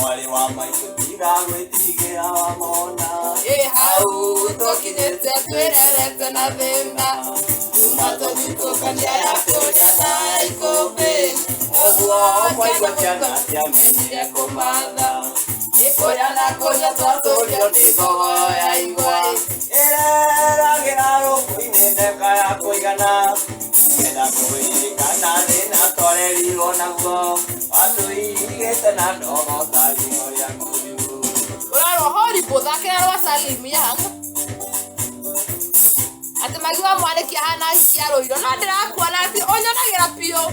Mwari wa maitu tiga gwitigira wa mona hau tokinyete twirerete na thina umato nitokania yakonya na ikobe oguo mwaigua ciana ciamenyire kumatha ikoya na konya twatũrio nĩ ngogo ya igwa ĩreragira rũkũ-inĩ ndeka ya kũigana ngenda kũririkana thĩna twarerirwo naguo watũigĩte na ndogo tarimo rĩa kũrigu ũrarwo horibu thakĩra rwa Salim Young atĩ magiwa mwanĩki ahana hikia rũiro no ndĩrakuona atĩ ũnyonagĩra biũ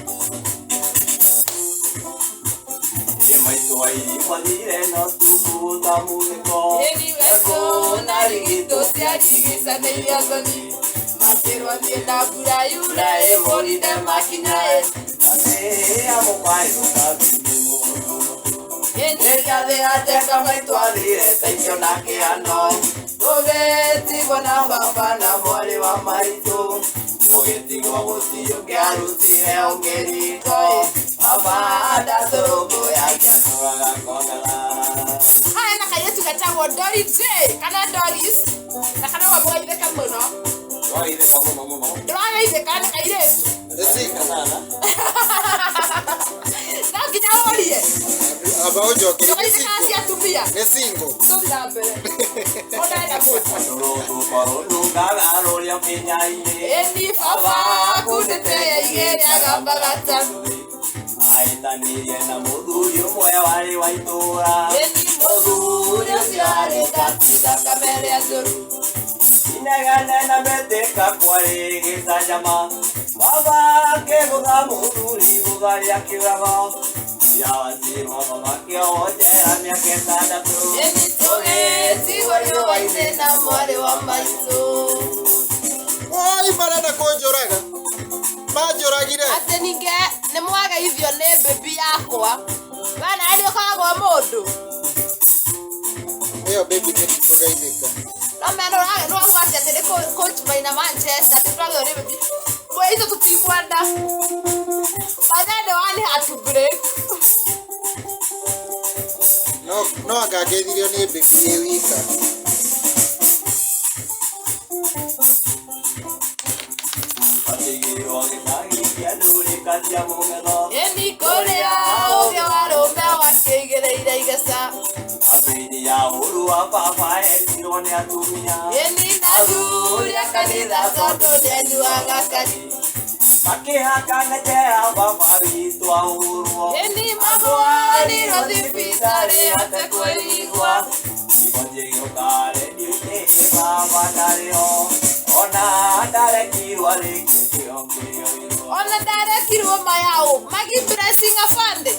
maitũ wa irima thire no tukuta mũnĩko ĩniweco na rigitũ ciarigicanĩirie thoni makĩrwo thiĩ na mbura yura ĩmũrinde makinyaĩ Nĩgathĩgateka maitũ athire teithio na kĩano tũgĩtigwo na baba na mwarĩ wa maitũ gũgĩtigwo gũtirĩ ũngĩarutire ũngĩriko baba ndatũrũmbũyagia kũraga kongala haya na kairĩtu getagwo Dory J kana Doris na kana wamũgeithĩka mũno ndũrageithĩka nĩ kairĩtu no nginya ũrie aba ũnjoke ndũgeithĩka cia atumia nĩ single tũthira mbere ũndaenda ndũrũngaga rũrĩa ũkĩnyaire ĩni baba kundĩte igĩrĩaga mbagata ahĩtanĩrie na mũthuri ũmwe warĩ wa itũũra ĩni mũthuri ũcio arĩ ngati thakame ĩrĩa njũru inegane na metĩka kwarĩ gĩcanjama baba akĩgũtha mũthuri gũtharia kĩũrago ciawacirwo baba kĩohotera mĩaka ĩtandatũ ĩni tũgĩtigwo riũa-inĩ na mwarĩ wa maitũ woi marenda kũnjũraga manjũragire atĩ ningĩ nĩ mwageithio nĩ mbĩmbi yakwa we nawe nĩ ũkoragwo mũndũ ĩyo baby nĩ kũgeithĩka no mena ũrahuga atĩ nĩ coach maina Manchester atĩ twagĩrwo nĩ mbĩmbi mwĩitũ tũtikwenda mathende wani hatu break no angageithirio nĩ baby ĩ wika ĩni kũrĩa ũgĩ wa rũmbe wakĩigĩrĩire igeca ambĩini ya ũru wa baba endirwo nĩ atumia ĩni nathuria kanitha tondũ nĩanyuaga kari makĩhakanĩte ya baba witũ ahũrwo ĩni mahũrirwo thibitarĩ ate kwĩigua igothiĩgĩũka redio-inĩ baba ndarĩho ona ndarekirwo rĩngĩ kĩo kĩoirwo ona ndarekirwo mayaũ magi blessing afande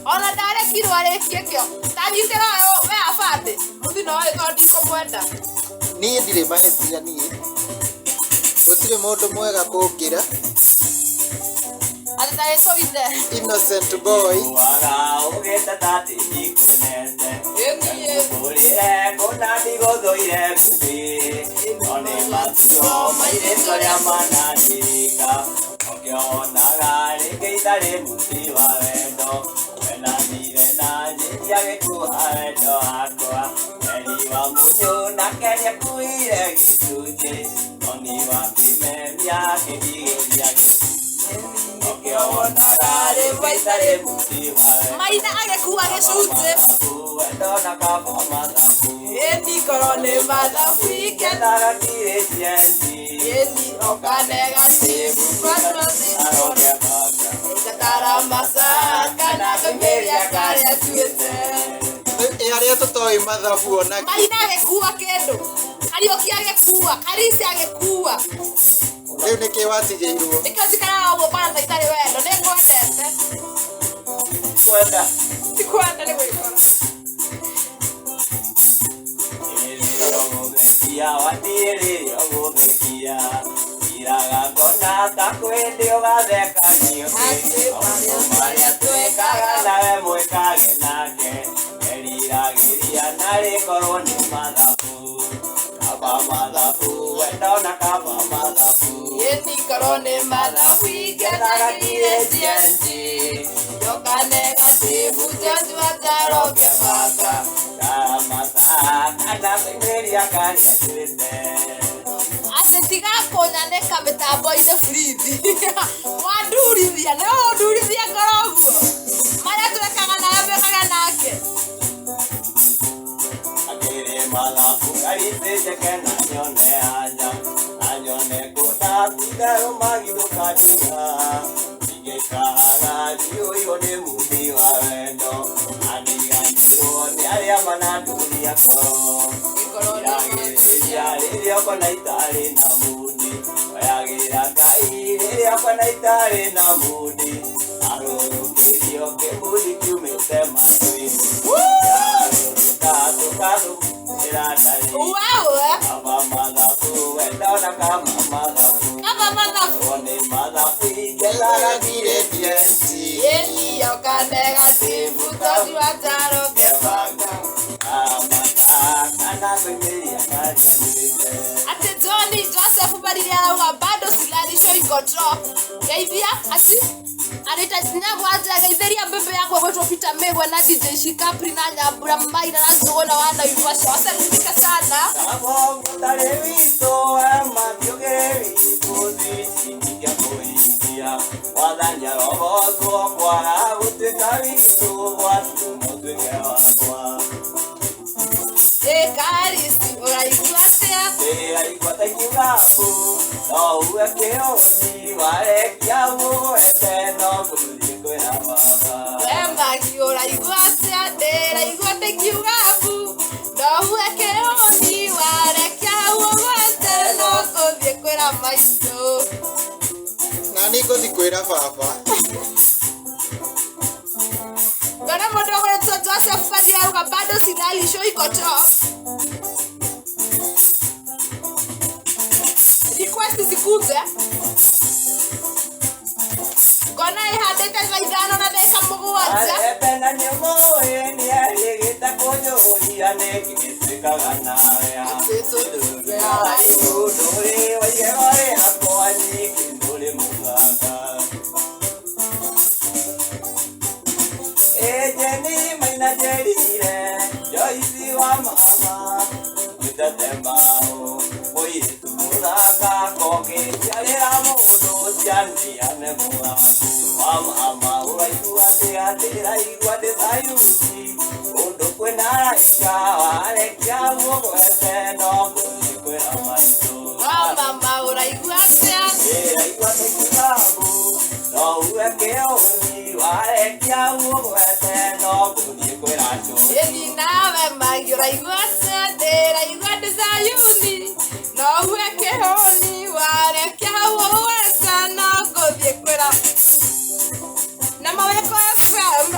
ona ndarekirwo arĩkie kĩo tanyitĩra we afande mũthino ũyũ tondũ ndikũmwenda niĩ ndirĩ mahĩtia niĩ gũtirĩ mũndũ mwega kũngĩra atĩ tarĩtwo ithe innocent boy waga ũgĩte tatĩ ndikwenete ĩniĩ ũrĩre kũna ndigũthũire nguthi no nĩ matukũ mairĩtũ rĩa manandirika ũkĩonaga rĩngĩ itarĩ mũti wa wendo wenanire na njĩria gĩkuha wendo wakwa eri wa mũnyũ nake nĩekuire gĩcunjĩ noni wa kĩmemia kĩndigĩria ũkĩonaga rĩngĩ itarĩ mũti wa wendo maina agĩkua gĩcunjĩ wendo na kaba mathabu ĩni korwo nĩ mathabu Kendaga kirecienzi ĩni okanega tibu aroge baka ĩgatara macaka na ngĩmĩria karĩa tuĩte arĩa tũtoĩ mathabu ona maina agĩkua kĩndũ Kariũki agĩkua Karisi agĩkua rĩu nĩkĩ watigĩirwo nĩkĩo njikaraga ũguo kwana itarĩ wendo nĩngwendete kwenda tikwenda nĩ gwĩkora ya wandiri oguthekia iraga kona takwende ogatheka niyo maria twekaga nawe mwekage nake eriragiria nari korwo ni mathabu kaba mathabu wenda na kaba mathabu yeni korwo ni mathabu ingethaga kirecienci Butozi wataroke baka. Karamasa kana kwemeria kari atirite. Ate tiga konyane kametambo ine fridi. Wadurithia no durithia koroguo. Mara turekaga na bekaga nake. Akere mala pukarite jekena nyone aja. Anyone kuda kudaro magido kadinga. Igekaga dio yone mundi wa wendo. Aniga niro ni aria manaduri yako. Ya liria kona itare na mundi. Oyagira kai liria kona itare na mundi. Aroro kerio ke mundi kiumete matwini. Kado era dali. Wow. Aba madafu endona kama madafu. Kama madafu. One madafu ikela gire dienti. Yeni yokanega sifu tozi wataroke baka. Kana kwemeria kari atirite. Ate Johnny Joseph badilia lauga bado silalisho iko drop. Geithia asi anita nyago aja geitheria bebe yako gweto Peter Megwa na DJ Shikapri na Nyambura Maina na Zogona wana Ivasha. Wasalimika sana. Sabo mutare wito matiogere wituzi sindikia kuingia. Wadanja robozo kwa uteka wito watu mutweke wakwa. Karisi uraiguatea. Iraiguata ikiurabu no uekeo ni warekia mueteno kurudia kwena baba. Wemba kiora iguatea. Iraiguata ikiurabu no uekeo ni warekia mueteno kurudia kwena maiso. Na niko zikwira baba. Gana modogo yetu Joseph badilia lauga bado silalisho iko drop. Request zikuze. Kona ihadete zaidano na deka mugwanja. Epena nyomo ni aligita kojo yane kisika ganawe. Dore wayeware hakoani kindole mugaka. Ejeni maina jerire joisi wa mama mitatemao oyetu muraka koke yarera mudo siani anemua mama uraitu atera igwade sayusi ondo kwena ikawa lekiamu kweteno kwera maito Mama uraiguatea. igwade kitabu no uekeo ni warekiamu kweteno kwera cho. Eni nawe magi uraiguatea. Iraiguate Zayuni no ueke honi warekia uweza na gothie kwera. Na maweko FM.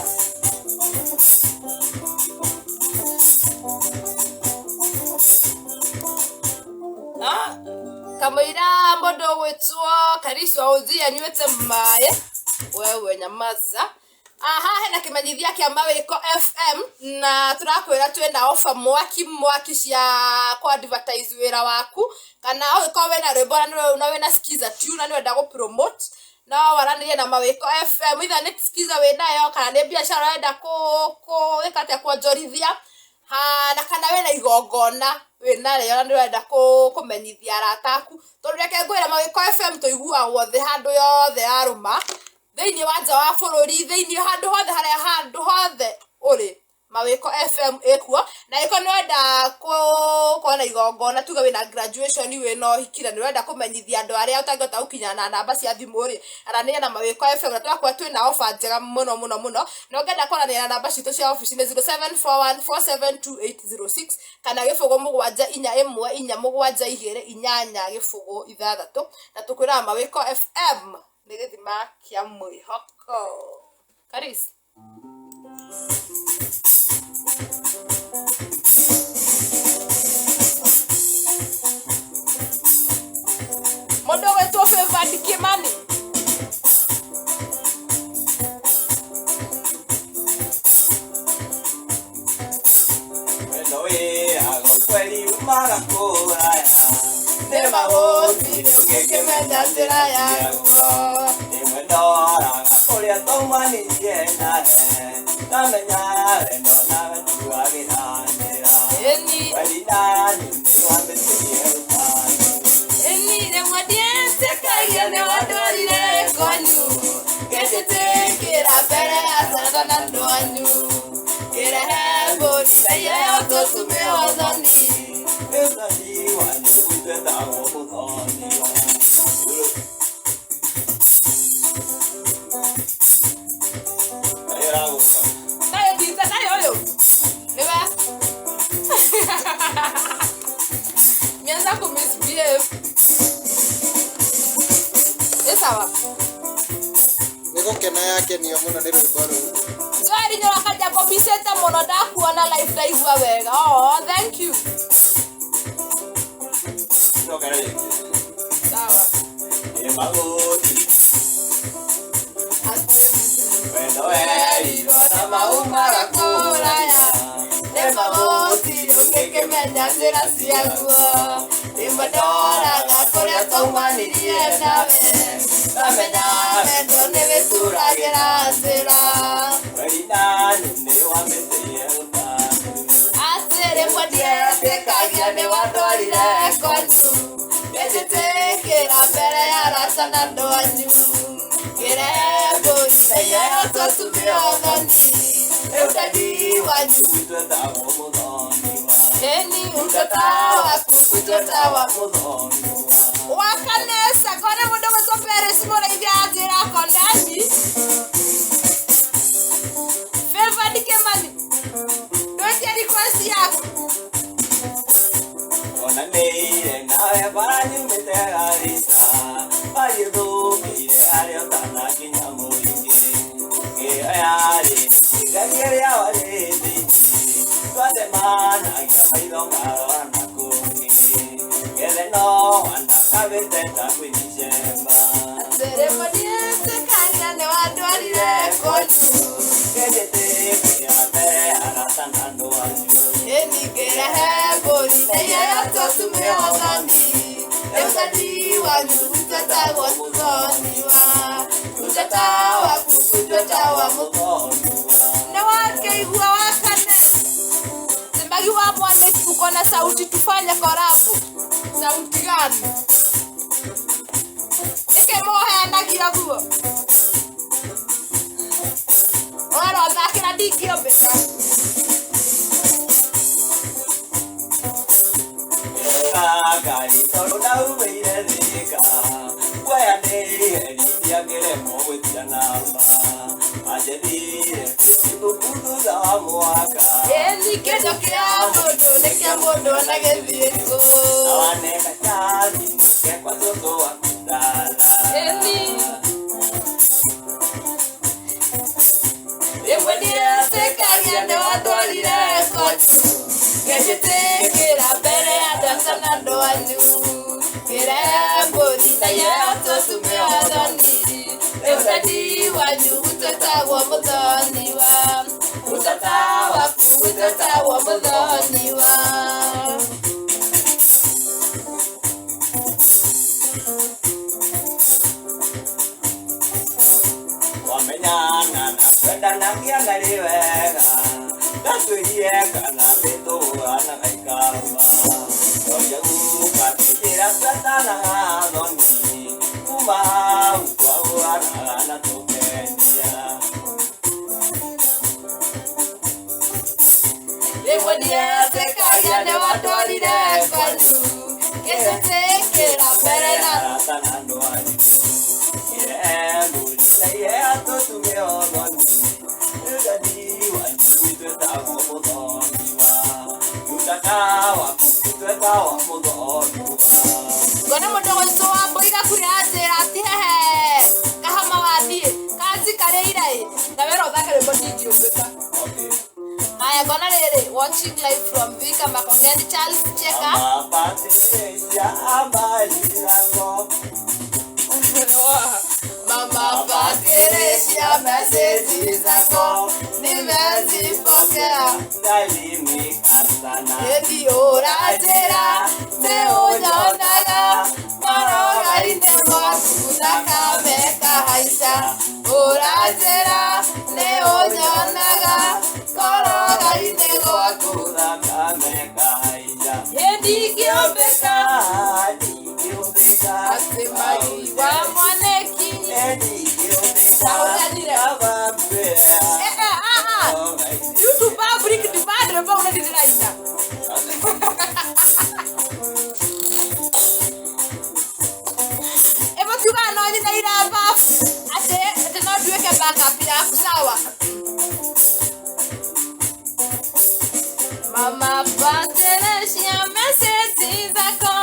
Kamuira modo wetwo Kariswa Uthia nywete maye. Wewe nyamaza. Aha, hena kimenyithia kia Mawiko FM na turakwira twenda offer mwaki cia kwa advertise wira waku kana ko wena rwimbo na wena skiza tune na wenda go promote na waranirie na Mawiko FM either net skiza wenayo kana ne biashara wenda ko ekate kwonjorithia na kana wena igongona wena rero na wenda kumenyithia arataku tondu reke ngwira Mawiko FM toigua wothe handu yothe aruma Theini wanja wa bururi theini handu hothe haria handu hothe uri Mawiko FM ekuo na iko nwenda kuona igongona tuga wina graduation wina hikira nwenda kumenyithia andu aria utangota ukinya na namba cia thimu ri arania na Mawiko FM na twakwa twina offer njega muno no ngenda kuonania na namba citu cia office ni 0741472806 kana gifugo 741472 gifugo 6 na tukwira Mawiko FM ni githima kia mwihoko. Karis modo wetu favored Kimani wendo ago kweli umarakora Nema wozi, ukikimenya sira yangu. ni mwendo Oria toma ni yena na menya no na tuagina Eni walina ni wamesiye Eni ne modiente kaya ne wadorire konyu Ketete kira pere asana na ndoanyu Kira hebo ni sayo to sume ozoni esa ni wani uteta wozoni Kaya pizza nayo yo Neba Mianza kumisbehave Esawa Niko kena yake niyo muno ni rwimbo ruu. Sorry nyora kaja pobisete muno ndakuona live ndaigua wega. Oh, thank you. no kare Sawa. magoti Asante. wendo eri Na maumara kuraya. Ne magoti ungekemenya njira ciaguo. Imadora gakoria taumaniriye nawe. Namenya wendo nĩ wĩturagĩra njĩra. walina ni wamesiye Asĩrĩ mũndietĩkagia nĩ wandwarire konyu. Ngĩtĩkĩra mbere ya rata na ndwanyu. Ngĩrehe mbũri na iheo tũtumi othoni. Rĩu ndani wanyu uteta wozoni ĩni ũteta waku ũteta wa wa kanesa kone mũndũ gwĩtwo Peres mũrĩithia anjĩra kondanyi. Favored Kimani ndũĩtie request yaku. ona neire nawe baranyumite garisa bayithukire aria utanakinya muingi ngioyari ngageria warindi twathemanagia maitho marora na kungi gethe no anakabitenda kwinijemba Asĩrĩ mũndietĩkagia nĩ wandwarire konyu. ngejetekia mbere arata na ndwanyu Ĩni ngĩrehe mbũri na iheo tũtumi othoni. Rĩu ndani wanyu ũtetagwo mũthoni wa. Ũteta waku ũtetagwo mũthoni. Nĩ wakĩigua wa kanesa. Sembagi wa Mwaniki uko na sauti tufanye korabu. Sauti gani? Nĩkĩmũheanagia guo. Ora thakĩra ndingĩũmbĩka. Ngai tondũ ndaumĩire thĩka kuoya nĩheririe ngĩremwo gwĩtia namba anjethire ithũku thutha wa mwaka Ĩni kĩndũ kĩa mũndũ nĩ kĩa mũndũ na gĩthiĩkũ. na waneka cathi nĩkekwa tũtũ wakundara Ĩni rĩmwe ndietĩkagia nĩ wandwarire konyu. Ngĩjĩtĩkĩra mbere ya ndata na ndwanyu. Ngĩrehe mbũri na iheo tũtumi othoni. Rĩu ndani wanyu ũtetagwo mũthoni wa. Ũteta waku ũtetagwo mũthoni wa. wamenyana na kwendanagia narĩ wega ndatuĩrie kana nĩtũgũana gaikamba ojaguka tĩkĩra twetanaga thoni kuma hau twagũanaga na tũkenia Rĩmwe ndietĩkagia nĩ wandwarire konyu. Ngĩjĩtĩkĩra mbere ya arata na ndwanyu ĩrehe mbũri na iheo tũtume othoni rĩu wanyu twĩtagwo mũthoni wa utata waku twĩtagwo mũthoni wa ngona mũndũ gwĩtwo wa Mbũiga kũrĩa anjĩra ati hehe kahama wathiĩ kanji karĩa ira na wĩra ũthake rwĩmbo ndingĩũmbĩka. okay. Haya ngona rĩrĩ watching live from Vika Makongeni Charles Cheka. Mama Patricia message zako nimezipokea. Edi urajira te unyonaga maroga ine mwaku na kameka haisha. Ura YouTube public di padre pa una di raita. E ma tu va no di dai rapa. Ate no due che backup ya sawa. Mama patere sia meseti zako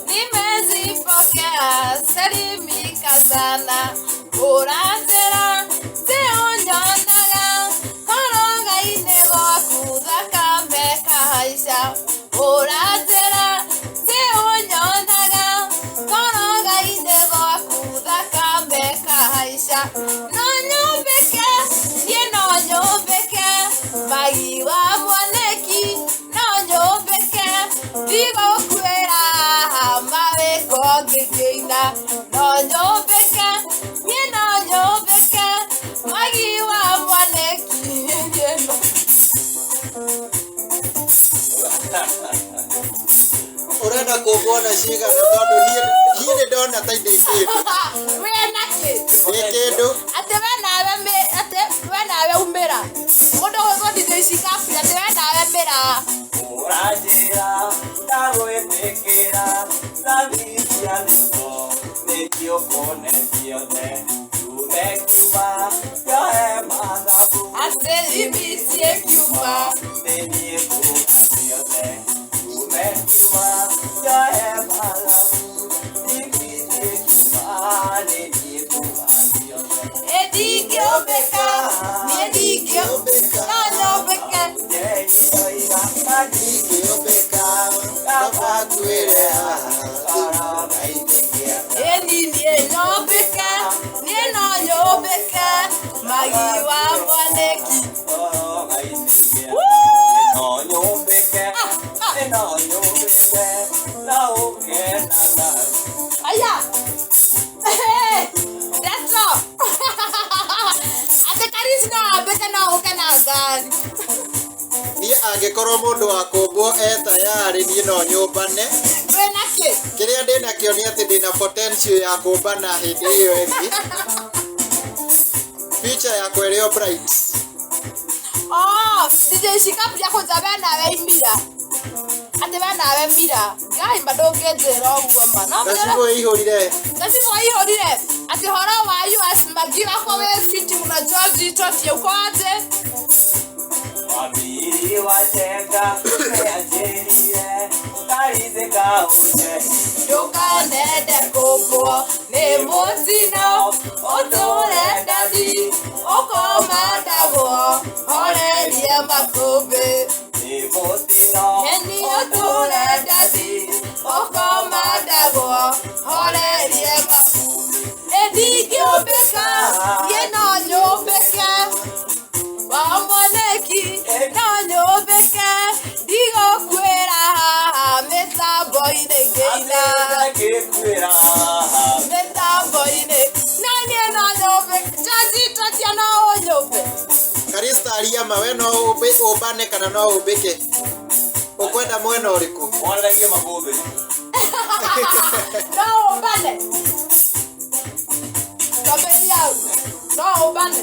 ni mezi pokea salimi kasana oratera te onyanaga koroga inego akudaka meka haisha oratera te onyanaga koroga inego akudaka meka haisha no nyobeke ye no nyobeke magi wa mwaneki no nyobeke digo kwera mawe kogegeina no nyobeke ye no nyobeke magi wa mwaneki Urenda kuona shiga na tondu nie ndona ta inde kindu we nake kindu ate we nawe umira mundu gothiĩ thicikabu ate we nawe mira Urajira ndagwĩtĩkĩra thabithia thito nĩkĩo kone ciothe tume kiuma kĩohe mathabu ate ibicie kiuma nĩniĩ kuga ciothe tume kiuma kĩohe mathabu ibicie kiuma nĩniĩ kuga ciothe edingĩũmbĩka niĩ ndingĩũmbĩka no nyũmbĩke nyeitoiga Ikiobeka kaba kwire niĩ nyũmbĩke niĩ no nyũmbĩke magi wa mwaneki aya that's all ate karisi no ambĩke no ũke na ngari nie angikorwo mundu wa kumbwo tayari nie no nyumbane we nake kiria ndina kio ni ati ndina potential ya kumbana hindi iyo engi picha ya kwerio bright DJ shikapu ya kwanza nawe imira ate bana nawe mira gai madongenzera uguo mana Lazima ihorire ati hora wa US magira kwa we fiti una George tofi uko aje Wabiri wateka meajerie tarize kauje yokanede koko ne mozino otore dadi okomadago ore die makobe ni motino eni otore dadi okomadago ore die makobe edigobeka yeno nyobeka wa mwaneki no nyobeka digo kwera metambo ine geina kekwira metambo ine nani no nyobeka jazi tatia no nyobe Karista Ariama we no ubane kana no ubike ukwenda mwena uriku wanagie makobe no ubane kabelia no ubane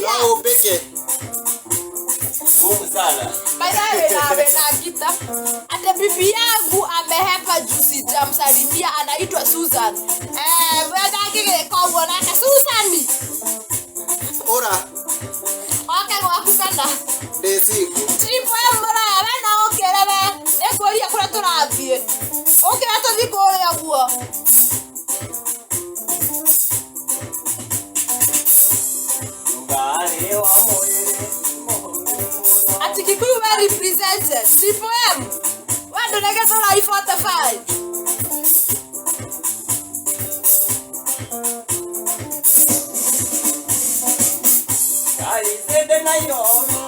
no ubike ngumu sana baadaye na kita ate bibi yangu amehepa juice jamsalimia anaitwa Susan bwana ngige kwa bwana Susan ora okay wakukana desiku tripo mora bana okerebe ekoria kura turathie okira tuthikore aguo ngare wa moyere ati Kikuyu were represented tripo wando negeza na 45 Sede na yomi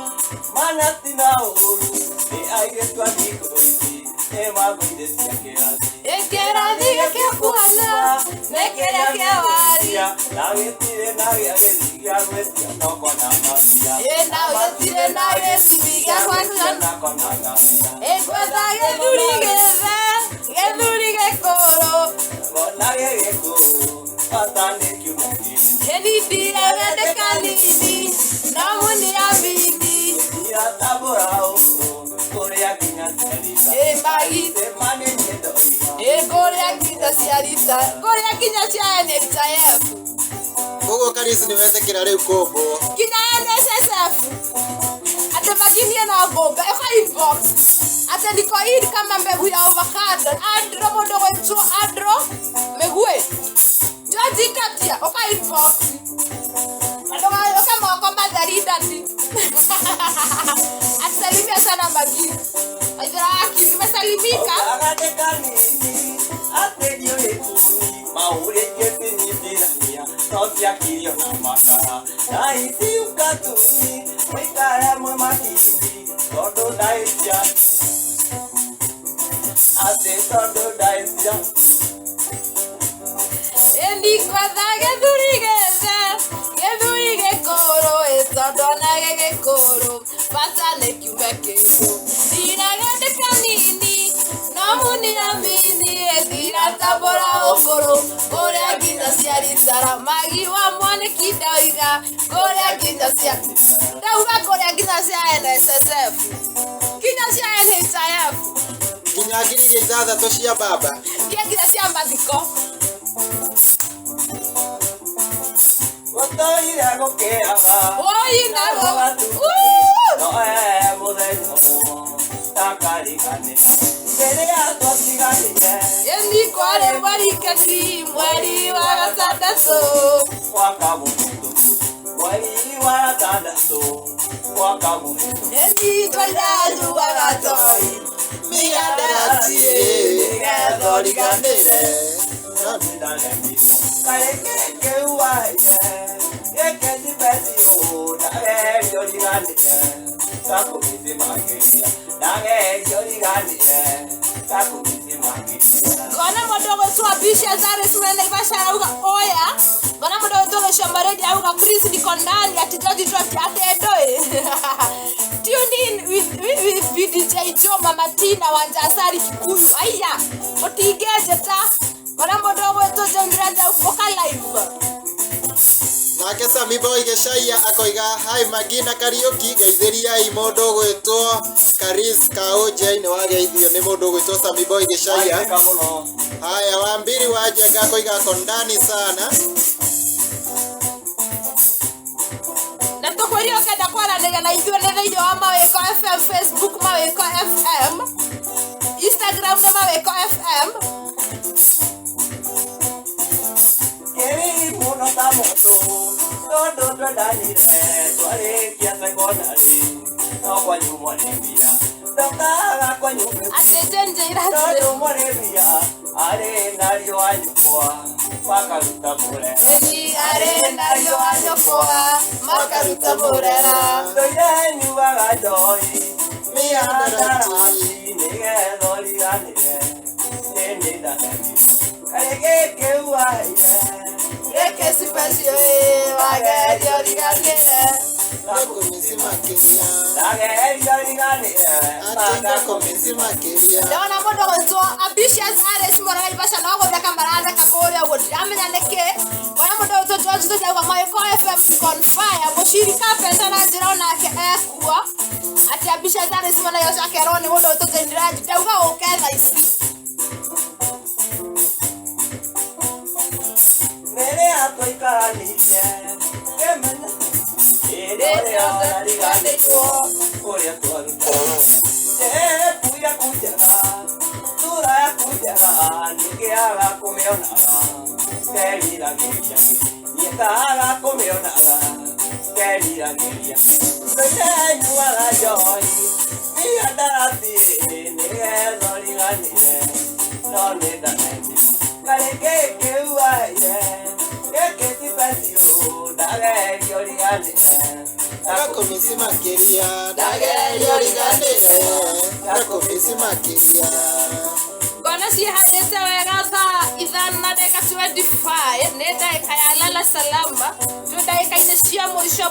manatina uru ni aigetwa nikoiti emagwire siakerasi ekera ke kuana nekera ke wari nawetire nawe agezigia gwetia toko na ngamia na wetire na gesibiga kwanza toko na ngamia ekwata geduri gekoro bona gegeko atane kiumaki eni dire wende kali magi semane nyendoiga Goria nginya cia rita Goria nginya cia NHIF Kogo Karisi niwetekera riu kombo Nginya NSSF Ate maginie na bomba Eka inbox Ate niko hili kama mbegu ya avocado Andro modo wetu Andro Megue Joji katia Oka inbox Adoka mwako madhari dati Atisalimia sana magi Ajira waki Nimesalimika Agateka nini Atedio lekuni Maure kete nidirania Notia kirio na makara Na isi ukatuni Mwikara mwe mahindi Todo daisya Ate todo daisya Endi kwatha Gethuri gekoro Etondona gegekoro Patane kiume kego Dira gateka nini Nomuni na mini Dira tabora okoro Goria nginya cia ritara Magi wa mwane kidoiga Goria nginya cia Dauga goria nginya cia NSSF Nginya cia NHIF Nginya ngiri iria ithathatũ cia baba Nginya cia mathiko Gotoire gukeaga Oi nago Noe muthenya Takarikanira Mbere ya twatiganire Endi kware mweri wa gatandatu Mwaka mũhĩtũku mweri wa gatandatũ mwaka mũhĩtũku Endi twairajuaga toi miandarati nigetha riganĩre kareke keuaye gĩkĩ tibecio ndagerio riganĩre gakũmĩthĩ makĩria ndagerio riganĩre gakũmĩthĩ makĩria Gona mũndũ gwĩtwo Bisha Zaris mwene Naivasha arauga oya Gona mũndũ gwĩtwo Gĩcomoredi arauga please niko ndani ati George Trot ate ndoi Tune in with VDJ Joe Mama Tina Wanjasari Kikuyu Aya mũtingĩnjĩta Gona mũndũ gwĩtwo John Granda ukoka live Nake Sami Boy Gĩcaia akoiga hi Magina Kariuki geithĩriai mũndũ gwĩtwo Karis Kaũnje nĩ wageithio nĩ mũndũ gwĩtwo Sami Boy Gĩcaia. Haya Wambiri wa Njenga akoiga kondani sana. Na tukwĩrio kenda kwaranĩria na ithuĩ nĩ thĩinĩ wa Mawĩko FM, Facebook Mawĩko FM, Instagram nĩ Mawĩko FM. Keri muno ta mũndũ tondũ twendanire twarĩkia secondary no kwanyu mwarĩria ndokaga kwanyu Atĩ Jenje irathire tondũ mwarĩria arĩ na riũa nyũkwa makaruta mũrera Eni arĩ na riũa nyũkwa makaruta mũrera ndũire nyuaga njohi miandarati nĩgetha ũriganĩre nĩ ndanagio kareke keuaye gĩkĩ cibacio wagerio riganĩre Ndakomisi makĩria. ndagerio riganĩre Ati ndakomisi makĩria. ndona mũndũ gwĩtwo Ambitious Ares mwene Naivasha no gũtheka maratheka kũrĩa ũguo ndiramenya nĩkĩ ona mũndũ gwĩtwo George Tũtauga Mawĩko FM confire mũciri kapesa na njĩra onake ekuo ati Ambitious Ares mwene Naivasha akerwo nĩ mũndũ gwĩtwo Jendraji ndauga ũke thaa ici rĩrĩa twaikaranĩirie kĩmenya rĩrĩa ndariganĩirwo kũrĩa twarutana epu yaku njega sura yaku njega nĩngĩaga kũmĩonaga keriragĩria niĩkaga kũmĩonaga keriragĩria ndũire nyuaga njohi miandarati nĩgetha ũriganĩre no nĩ ndanagio kareke keuaye gĩkĩ tibecio ndagerio riganĩre Ndakomisi makĩria. Ndagerio riganĩre. Ndakomisi makĩria. ngona ciĩhandĩte wega thaa ithano na ndagĩka 25 nĩ ndagĩka ya lala salama tũ ndagĩka-inĩ cia mwisho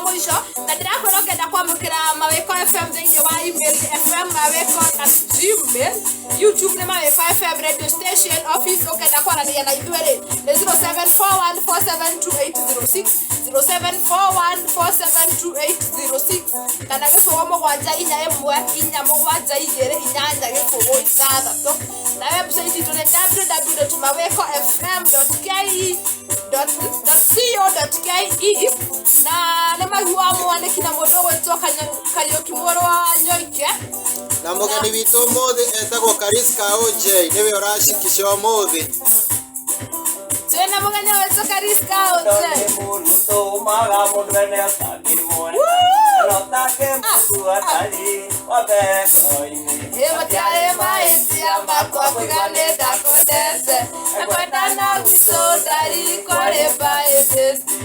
na ndirakwira ngenda kwamukira Mawiko FM thĩinĩ wa email fm@gmail, YouTube nĩ Mawiko FM radio station, office ukenda kwaranĩria na ithuĩ nĩ 0741472806 0741472806 kana gĩbũgũ mũgwanja inya ĩmwe inya mũgwanja igĩrĩ inyanya gĩbũgũ ithathatũ na website itũ nĩ www.mawikofm.co.ke na nĩ maigua mwanĩki na mũndũ ũgwĩtwo Kariũki mũrũ wa Nyoike na mũgeni witũ ũmũthĩ etagwo Karis Kaũnjĩ nĩwe ũracikisha ũmũthĩ. Twĩna mũgeni witũ Karis Kaũnjĩ Matiare maĩtia makwa kũgane ndakondete akwendana gwitũ ndari kwarĩ baĩbĩsti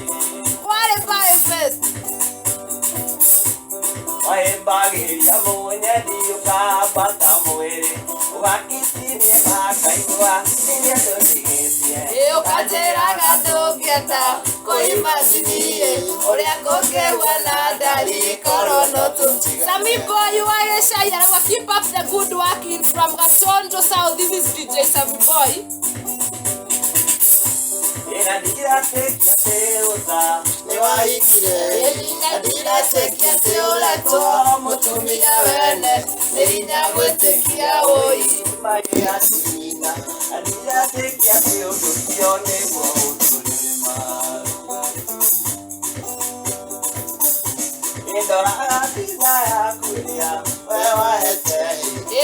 Waimbagiria munyeni ukabata mwiri ugakitinie na kaigua ninie ndusigicie ukajiraga ndũngĩenda kũimagine ũrĩa ngũkĩgua na ndari korono tu. Sammy Boy wa Gĩcai arauga keep up the good work in from Gatonjo South. This is DJ Sammy Boy. Ndira tekia teuza Niwaikire ndira tekia teula mutumia wene ndira gwĩtĩkia ũi magia sina ndira tekia teuza ne mwa utulema Ndora atiza ya kulia wewe hete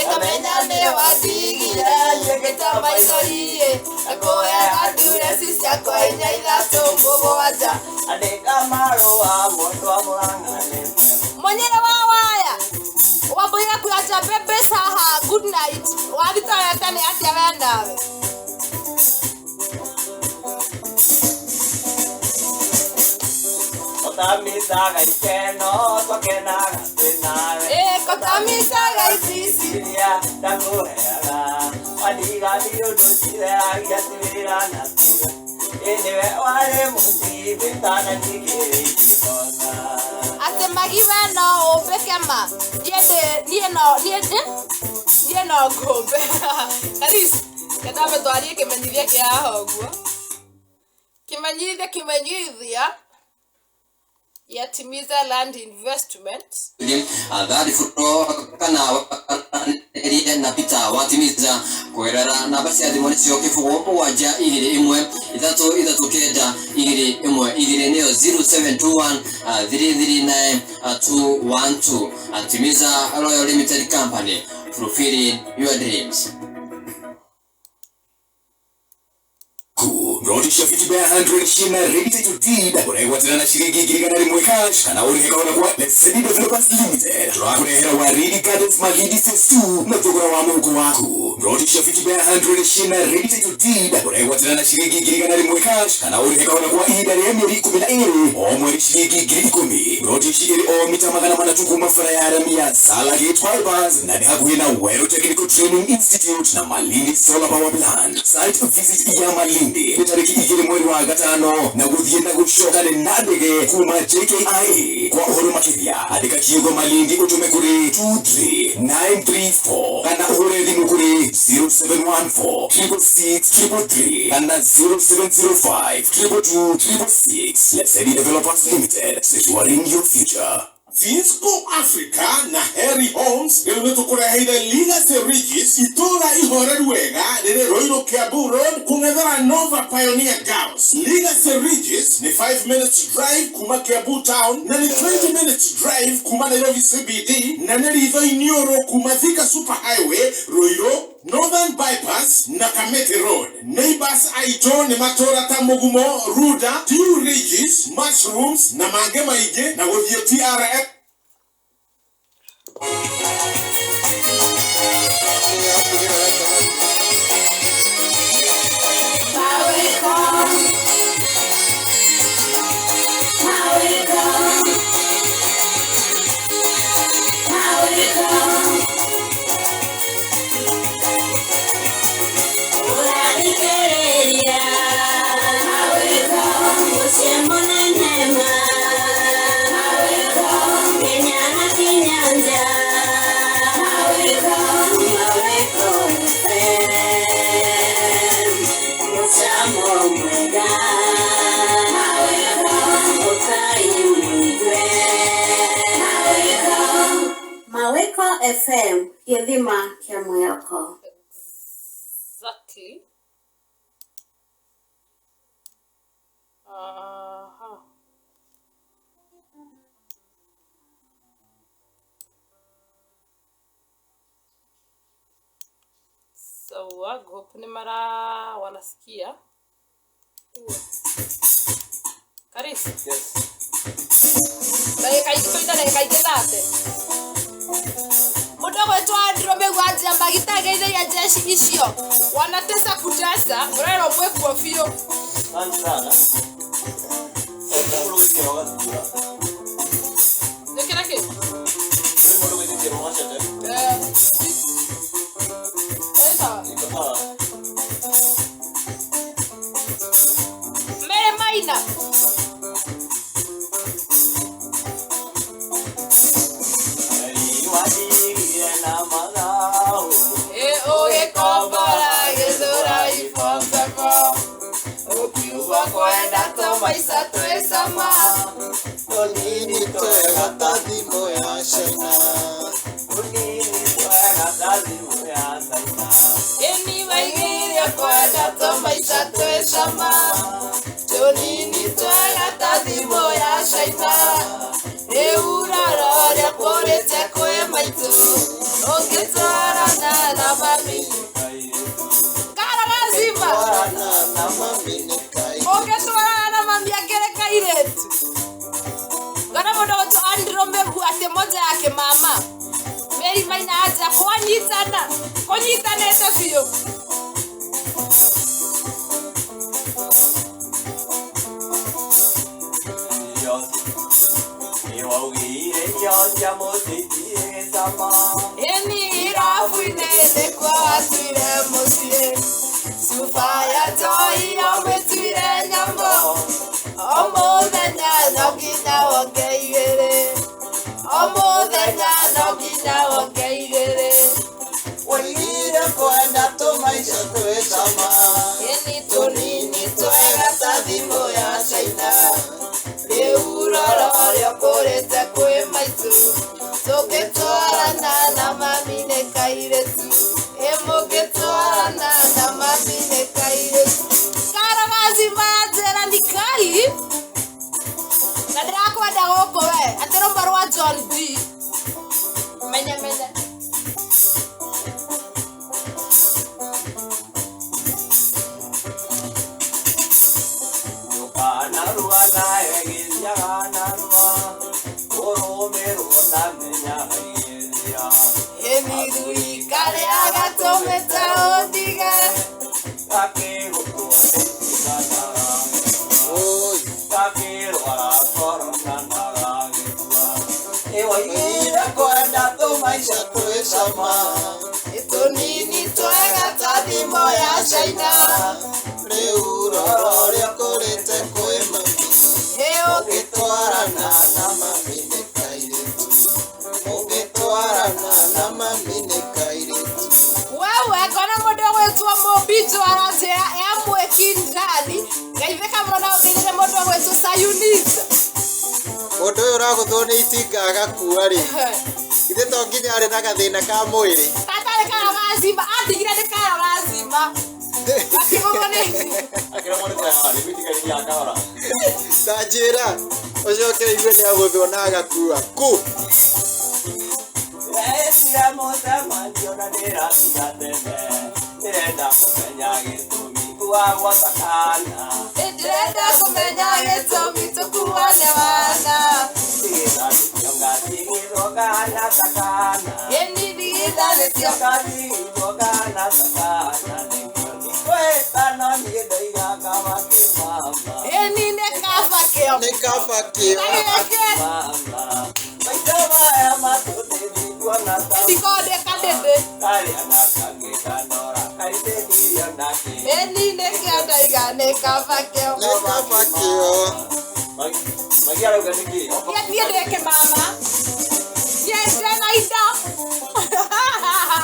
ikamenya nĩ watigire gĩtamba icorie akoya athure cicia kwa inya ithatũ mũgwanja andĩka marũa mũndũ amũrang'ane Mwenyere wa waya wambũire kuacha bebes haha. Good night wagĩtorete nĩ atĩa we nawe Kotamisaga ikeno twakenaga twĩnawe kotamisaga iciciria ndakuheaga wandigani ũndũ cireragia tiwĩra na tiga ĩnĩwe warĩ mũcibi tananyigĩrĩikiboca atĩ magi we no ũmbĩke ma niĩ no ngũmbe Karis kendambe twarie kĩmenyithia kĩa haha ũguo kimenyithia yatimiza land investment Adhari futo kana eri na pita watimiza kuerera na basi adimoni sio kifugo waja igire imwe itatu kenda igire imwe igire neo 0721 339 212 atimiza Royal Limited Company fulfilling your dreams. Rotisha 50 shina ready to deed kuregwa tena shilingi gigana rimwe cash kana uri kaona kwa Let's City Developers Limited turakurehera wa Ready Gardens Malindi Phase 2 na thogora wa muko wako Rotisha 50 shina ready to deed kuregwa tena shilingi gigana rimwe cash kana uri kaona kwa ida ya mieri 12 o mweri shilingi 10 Rotisha iri o mita magana manatuku mafara ya ramia sala gate fibers na hakuina Wero Technical Training Institute na Malindi Solar Power Plant site visit ya Malindi tariki igire mweri wa gatano na guthie na gushoka na ndege kuma JKIA kwa uhuru makithia andika kiugo Malindi utume kuri 23934 kana uhure thimu kuri 0714 66333 kana 0705 22266. Let's City Developers Limited, securing your future. Finsco Africa na Harry Homes leo tukureheire Legacy Regis itura ihore ruega rere Roiro Kiambu Road kung'ethera Nova Pioneer Girls. Legacy Regis ni 5 minutes drive kuma Kiambu Town na ni 20 minutes drive kuma Nairobi CBD na ni ritho inioro kuma Thika Super Highway Roiro Northern Bypass na Kamete Road. Neighbors aito ni matora ta Mugumo, Ruda, Dew Regis, Mushrooms na mange maige na guthie TRF. FM githima kia mwako. Exactly. So I hope ni mara wanasikia. Karis. Yes. Dakika ikidate. Mudogo wetu Androbe gwaje ambagitaga ile ya jeshi icio. Wanatesa kutesa, urero mwe kofio. Sana. Mudogo wetu waga. Dekera ke? Mudogo wetu waga. Esa. Mere maina. Oye compara gezora y fontaco. Okiuba kwenda toma isato esama. Tonini twega tathimo ya China. Eni waigiria kwenda toma isato esama. Tonini twega tathimo ya China. Eura roria porete kwe maitu. Ongetwarana na mami. Karagazima. Na mami ni kai. Ongetwarana na mami agereka iretu. Gara mudo to Androbe ate moja yake mama. Meri maina aja konyitana ete fiyo. Eni irafu inene kwa watwire musie. Sufaya toi ametwire nyambo. Omuthenya no nginya wongeigere. Omuthenya no nginya wongeigere. Waigire kwenda tumaica twicama. Eni Tonini twega tathimo ya China. Eura roria porete kwe maitu. Tũgĩtwarana na mami nĩ kairetu. Mũgĩtwarana na mami nĩ kairetu. Karagazima ya njĩra ni kari. Na ndĩrakwenda gũkũ we. Atĩ rũmba rwa John D. Menye. Emiduri kare agatomete odiga. Oi. Waigire kwenda tumaica twicama. Tonini twega tathimo ya China. Riu roria kurite kwi mami. Ũgĩtwarana na mami nĩ kairĩtu. Ũgĩtwarana na mami nĩ kairĩtu. Wewe kona mudogo wetu Mobijo aranjira mweki ndani. Ngaitheka muno ngire mudogo wetu Sayuniza. Mũndũ ũyũ ũragũthwo nĩ itinga agakua rĩ. Ithe to nginya arĩ na gathĩna ka mwĩrĩ. Tata nĩ karagazima, atigire nĩ karagazima. Ta njĩra ũcoke igue nĩ agũthwo na agakua. Ku. Ndĩrenda kũmenya gĩtũmi tũkuane wana. Eni ndigitha nĩcio. Eni nĩ kaba kĩo. Nĩ kaba kĩo. Ndikonde kadede. Eni nĩ kĩandaiga nĩ kaba kĩo. Nĩ kaba kĩo. Niĩ ndĩke mama. Ndĩna indo.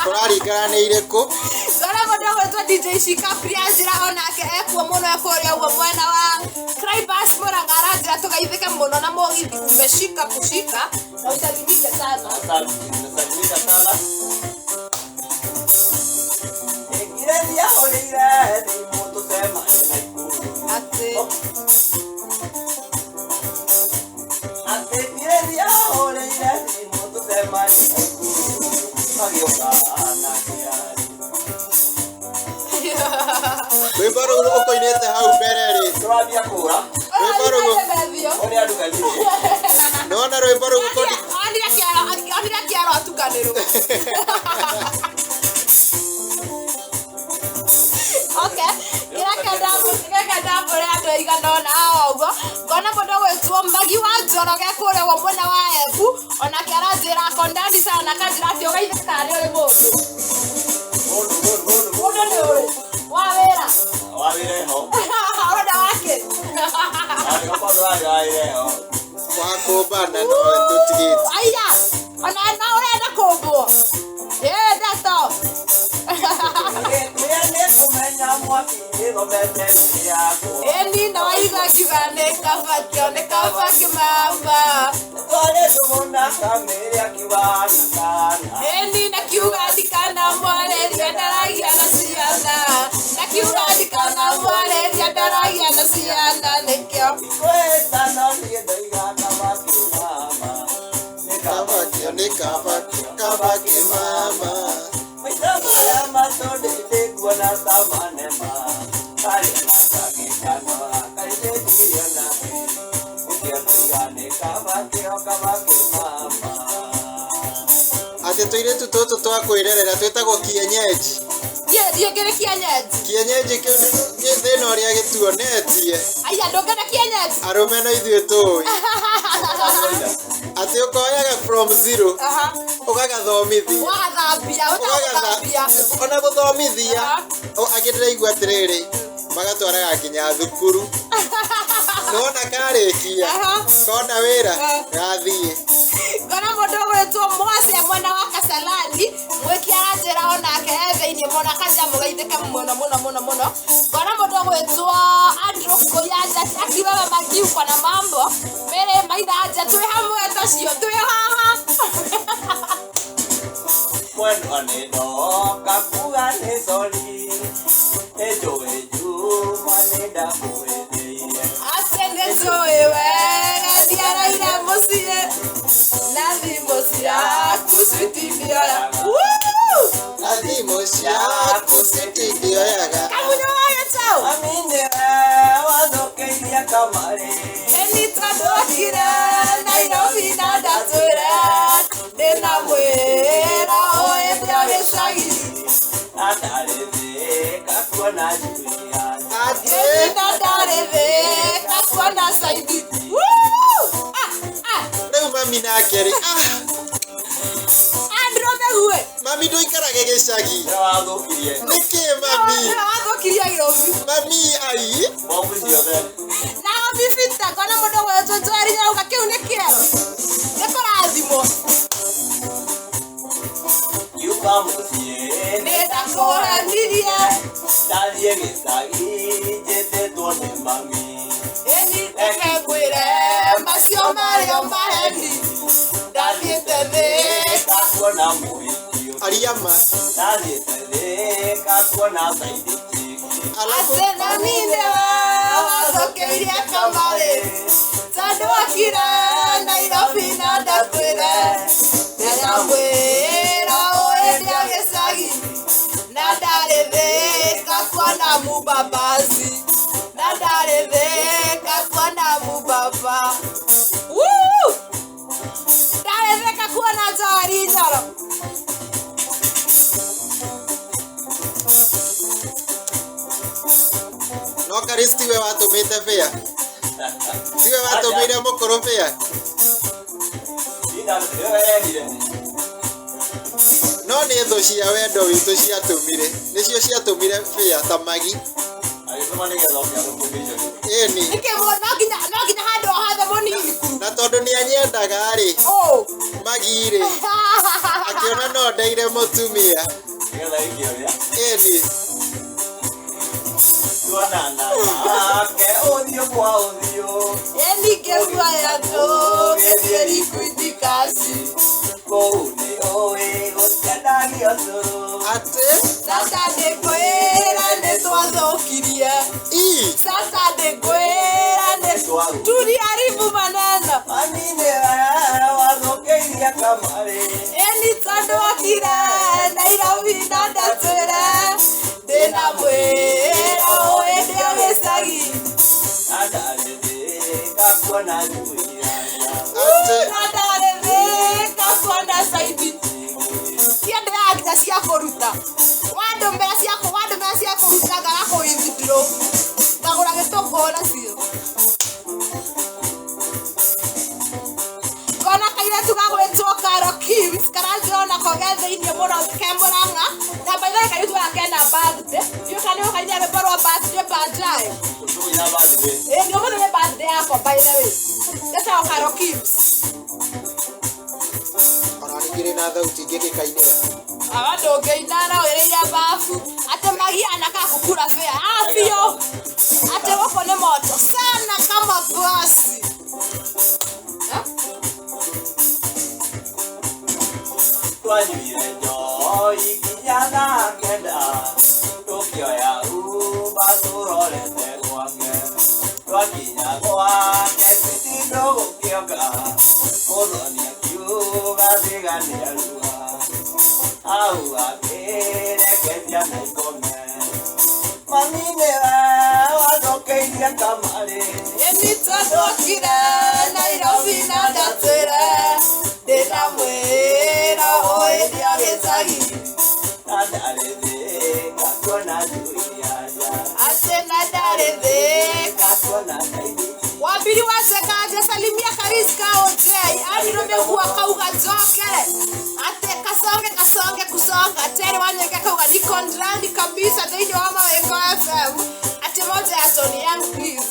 Kũraringana nĩ irĩkũ? Gara mudogo wetu DJ Shika Priazira onake ekuo muno ekũrĩa ũguo mwena wa Kraibas Mũrang'a njĩra tũgeithĩke mũno na mũgithi umeshika kushika na usalimike sana. Nasalimika sana. Ekiredia olire ni moto sema na ikulu. Ate. Ate ekiredia olire ni moto sema na ikulu. Magioka anakia. Webaro uko inete hau mbere ri. Turabia kura. Webaro Oni adukanire. Nona webaro uko di. Anira kiaro atukanirwo. Okay. Kira kadamu ria andu aigana ona oguo. Ngona mundu gwitwo Magi wa Njoroge kuria wo mwena wa Embu. Ona kiaranjira kondani sana kanjira ati ugeithĩka kana nĩ uri mundu. Mundu nĩ uri. Wawĩra. Wawĩra ho. Wenda wake. Wakũmbana no tũtigĩte. Aya. Ona no urenda kũmbwo. Ndeto. Eni na waiga kiugane kabakio ne kabaki mama. Eni na kiuga dikana mwareria ndaragia na ciana. Na kiuga dikana mwareria ndaragia na ciana nikio. Kabakio ne kabaki mama. Ati tuiretu tutu twakwirerera twitagwo kienyeji. Ye ngere kienyeji. Kienyeji kiu ni thina uria gituonetie. Aya ndongana kienyeji. Arume no ithuĩ tũĩ. Ati ukoyaga from zero. Ũgagathomithia. Wagathambia. Ona gũthomithia. Agĩndĩraigua atĩrĩrĩ. Magatwaraga nginya thukuru. Nona karĩkia. Kona wĩra. Gathiĩ. Ngona mũndũ gwĩtwo Mose mwena wa Kasalani. Mwĩki aranjĩra onake thĩinĩ mona kanja mũgeithĩke mũno. Ngona mũndũ gwĩtwo Andrew Kũyanja akiuga magiuko na mambo. Mere maithanja twĩ hamwe tũcio twĩ haha. Bueno anedo kakuga ne soli. Ejo maneda kuedeie. Asende zoewe ndiaraira musie. Nathi musia kusitindioya. Nathimo ciaku citindioyaga. Kamunya wayo tau. Amine wathokeiria kamari. Eni twadokire Nairobi na ndatwĩre ndĩna mwĩra ũyũ ndĩ gĩcagi. Atarĩ thĩ kakuona Juliana. Eni na ndarĩ thĩ kakuona Saidi. Rĩu mami nake rĩ. Andrew megue. Mami ndũikarage gĩcagi. Wathũkirie. Nĩkĩ mami? Wathũkirie Nairobi. Mami ai. Bombu ciothe. Na bibita kona mũndũ gwĩtwo Njeri nyauga kĩu nĩ kĩero. Nĩ kũrathimwo. Kiuka mũciĩ. Nĩndakũranirie. Ndathiĩ gĩcagi njĩtĩtwo nĩ mami. Eni reke ngwĩre macio marĩo maheni. Ndathiĩte thĩ Kakuona mũhiki. Ariama. Ndathiĩte thĩ kakuona Saidi Chiki. Alafu Asena nine wathokeirie kamarĩ. Tondũ wakire Nairobi na ndakwĩre ndĩna mwĩra ũyũ ndĩ gĩcagi. Na ndarĩ thĩ kakuona Mubabasi. Na ndarĩ thĩ kakuona Mubaba. Ndarĩ thĩ kakuona Njeri Nyoro. no Karisti we watũmĩte bĩa. Tiwe watũmĩire mũkũrũ bĩa. No nĩ thũ cia wendo witũ ciatũmire. Nĩcio ciatũmire bĩa ta Magi. Ĩni. No nginya handũ o hathe mũnini. Na tondũ nĩ anyendaga rĩ. Magi rĩ. Akĩona no ndeire mũtumia. Ĩni. tuonana ke uthio kwa uthio Eni kefua ya to Getheri kuitikasi kouni oe gotendagio turu ate Sasa ndekwera netwathokirie Sasa ndekwera tuliharibu maneno anine wathokeirie kamari Eni tondu okire Nairobi na ndatwire Ndina mwira uendia gicagi adaretheka kuona ate Nadaretheka kuona saidi Siende agita cia kuruta Wandumbea cia kuruta Gagako withdraw Ngagura gitunguru nacio Kona kairetu gagwĩtwo Karo Kims karanjona kogethe-inĩ mũno Kemurang'a na by the way kairetu gakena birthday yuka nĩ ũkaine rwĩmbo rwa birthday banjae nĩ ũmũthĩ nĩ birthday yakwa by the way getagwo Karo Kims ona ningire na thauti ingĩ gĩkainĩra ndũngĩinara wĩrĩire babu atĩ magiana kakukura fea biũ atĩ gũkũ nĩ moto sana kama basi twanyuire njoi nginya na kenda tukioya uba turorete gwake twakinya gwake titindo gũkĩonga mũthoni akiuga thiganiarua au akĩrekeria na ikome mamine wathokeirie kamarĩ Eni tondu okire Nairobi na ndatwire ndina mwira uendia gicagi adaretheka kuona njuiaja ati na ndaretheka kuona kaidi wambiri wacekaje salimia Kariska Ojei aniromegua kauga njokere ati kasonge kusonga tere wanyeke kauga niko ndrandi kabisa thĩinĩ wa Mawĩko FM ati moja ya Tony Young please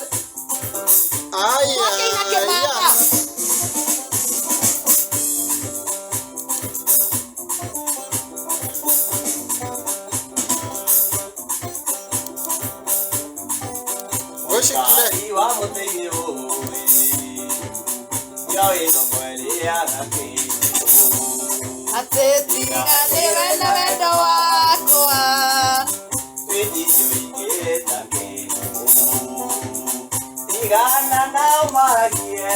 Wakina Kĩmata Goshikire wa muthĩinĩ ũĩ yoĩ no mweri agakĩ ati tiganĩwe na wendo wakwa twĩnyinyũingĩtake tigana na maragie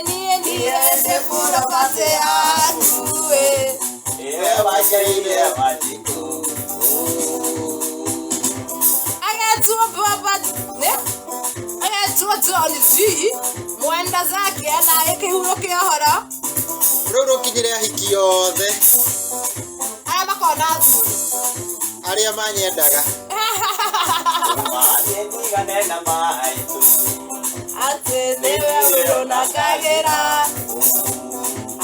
niende purobate yaku ĩwe wagereire Wanjikũ agetwo John Z mwenda zake na ikihuro kiohoro rĩu rũkinyire ahiki othe aya makona thuri arĩa manyendaga ndigane na maitũ ati niwe ũronakagĩra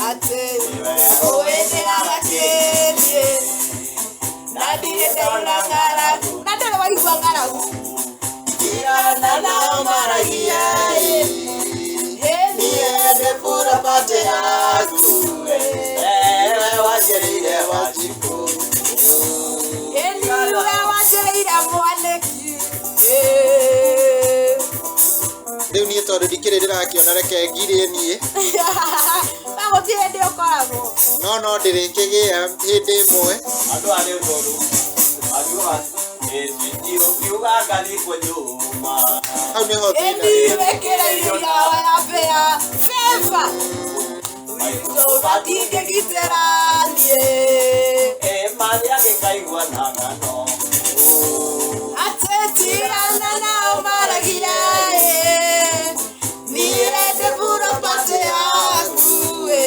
ati ũwĩndĩraga kĩndie na ndirĩ ndaura ng'aragu na ndĩrĩ waigua ng'aragu tigana na maragie niende purobate yaku ĩwe wagereire Wanjikũ niwe wanjĩrĩire mwanĩki rĩu niĩ tondũ ndikĩrĩ ndĩrakĩona reke ngirie niĩ na gũtirĩ hĩndĩ ũkoragwo no ndĩrĩkĩgĩa hĩndĩ ĩmwe andũ arĩ ũtũũru ariũa ũkiuga ngarikwo nyũma hau nĩho wĩkĩrĩire irawa ya mbĩa feva batingĩgitĩra niĩ marĩ agĩkaigua na ng'ano atĩ tigana nao maragia niĩ ndĩ purobate yaku we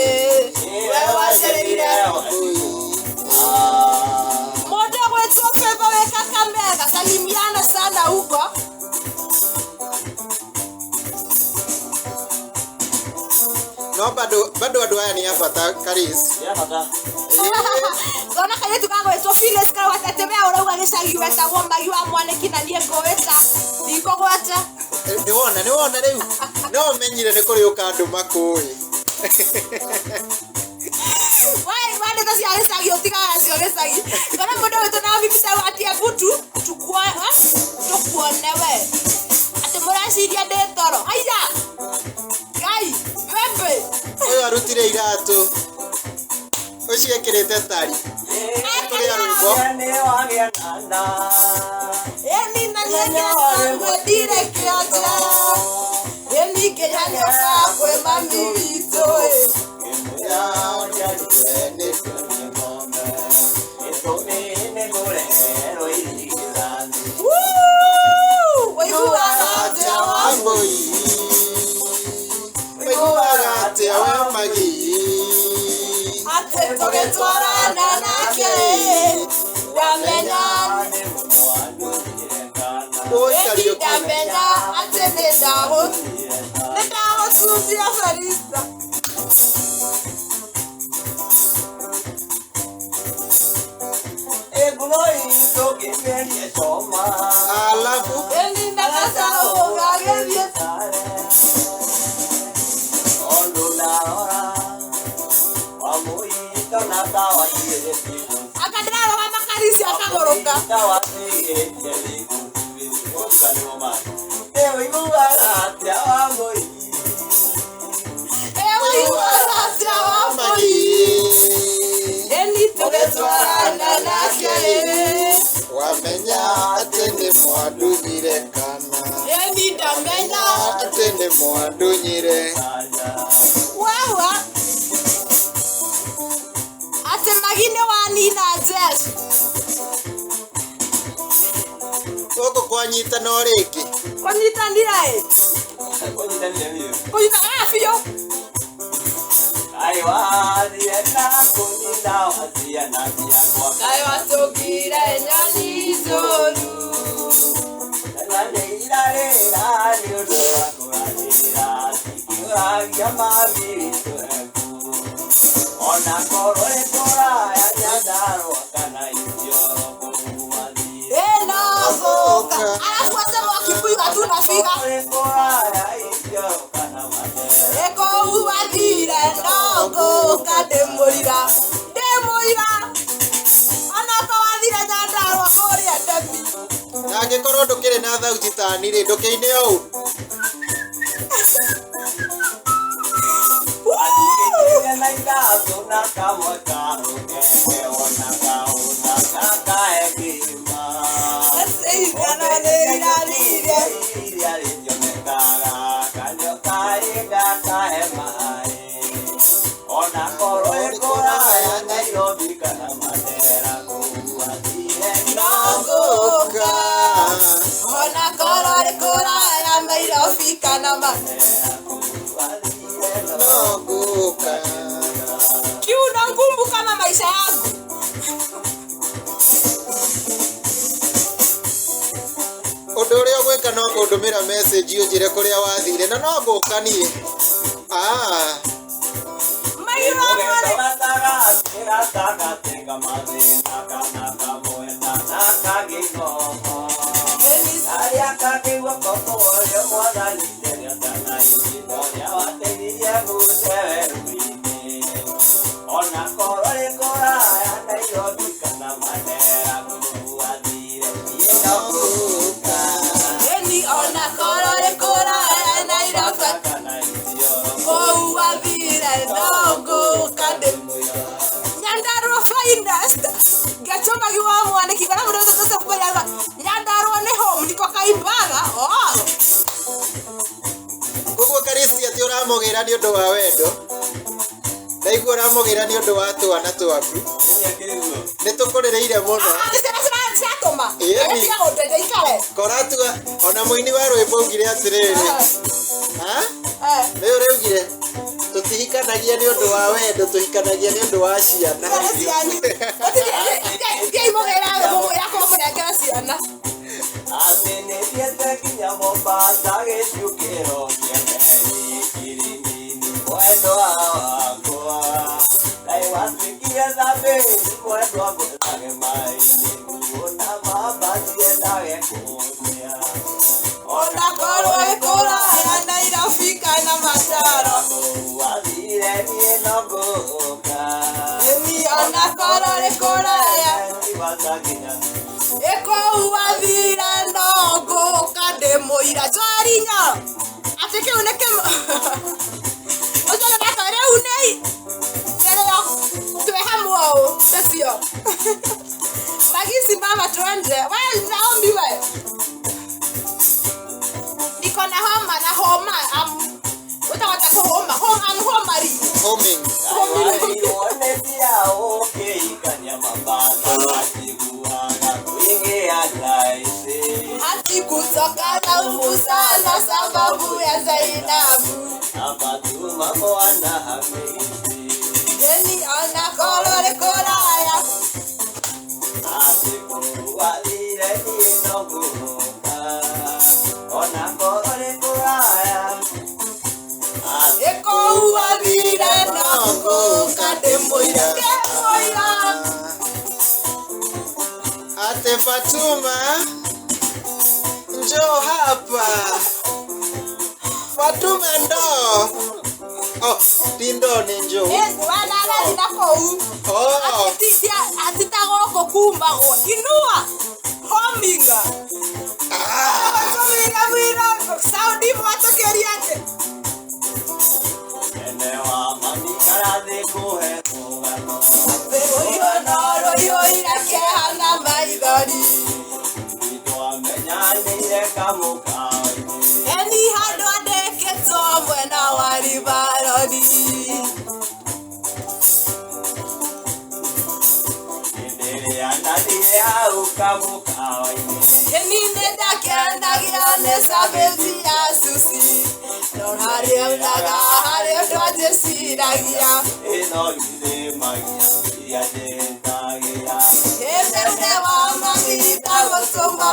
wanjĩrĩire mũndũ gwĩtwo Feva wĩ Kakamega salimiana sana huko no bado andũ aya nĩ a bata Karis Zona kairetu gagwĩtwo Phyllis Karwatatembea ũrauga gĩcagi wetagwo Magi wa Mwanĩki na niĩ ngũwĩta ndikũgwata nĩwona rĩu no ũmenyire nĩ kũrĩ ũka andũ makũĩ wai ndio cia gĩcagi ũtigaga cio gĩcagi kana mũndũ witũ na bibita watia butu tukuone we ati mũraciria ndĩ toro haiya Ngai wembe Oyo arutire iratu uciekirite tari kuri arumbo eni na nyanya ngwendire kĩonje eni kĩnyanya kakwe mami witũ Twarana nake ndamenya ndamenya ati nĩndagũtundia Felista alafu eni ndagacaũ gagĩthiĩ akandĩraroga makarisi akagũrũka ũiguaga wambũi eni tũgĩtwarana nake wamenya atĩ nĩ mwandunyire kana eni ndamenya atĩ nĩ mwandunyire wawa ati magine wanina Jesu gũkũ kwanyitana o rĩngĩ kũnyitanira kũnyitana biũ Ngai watũkire nyoni njũru enogoka arafuata wakikuiga tunafiga eko uwathire nogoka ndĩmũira onaka wathire Nyandarua kũrĩa Ndemi na angĩkorwo ndũkĩrĩ na thauti tani rĩ ndũkĩine ũũ kiuna ngumbu kama maisha yangu ũndũ ũrĩa ũgwĩka no kũndũmĩra message ũnjĩre kũrĩa wathire na no ngũka niĩ Nyandarua finest gachoma giwa mwana kigara mudo toto kubayaga Nyandarua ne home ndiko kaimbaga ũguo Karisi ati ũramũgĩra nĩ ũndũ wa wendo ndaigua ũramũgĩra nĩ ũndũ wa twana twaku nĩ tũkũrĩrĩire mũno koratua ona mũini wa rwĩmbo ugire atĩrĩrĩ nĩ ũraugire tũtihikanagia nĩ ũndũ wa wendo tũhikanagia nĩ ũndũ wa ciana taginya eko uathira nongo kande moira twarinya ateke uneke ojo na kare unei leo tuwe hamwo tasio magisi mama tuende wewe naombi wewe niko na homa utawata homa homari Homing. ione dia okay kanya mabata atiguana kuingia laisi hati kutoka na usala sababu ya Zainabu abatuma mwana hamisi yeni ana kolore koraya atikuwa lile inoguka ona kolore kuraya eko uathira nongo kande moira Ate Fatuma, njoo hapa. Fatuma ndo. Oh, tindo ni njoo. wana nako Oh, atitagoko kumbago inua hominga saudi mwatokeriate enewa mamikarathi kuhe kugano oyo irakehana maithori itwamenyanĩire kamũkawa-inĩ eni handũ andĩkĩtwo mwena wa ribarori hĩndĩ ĩrĩa ndathire hau kamũkawa-inĩ eni nĩndakenagia nĩ cabĩci ya suci no harĩa ũraga harĩa ũndũ anjĩciragia ĩno githĩmagia iria njĩtagĩra ĩthĩune wa mamita gũtũma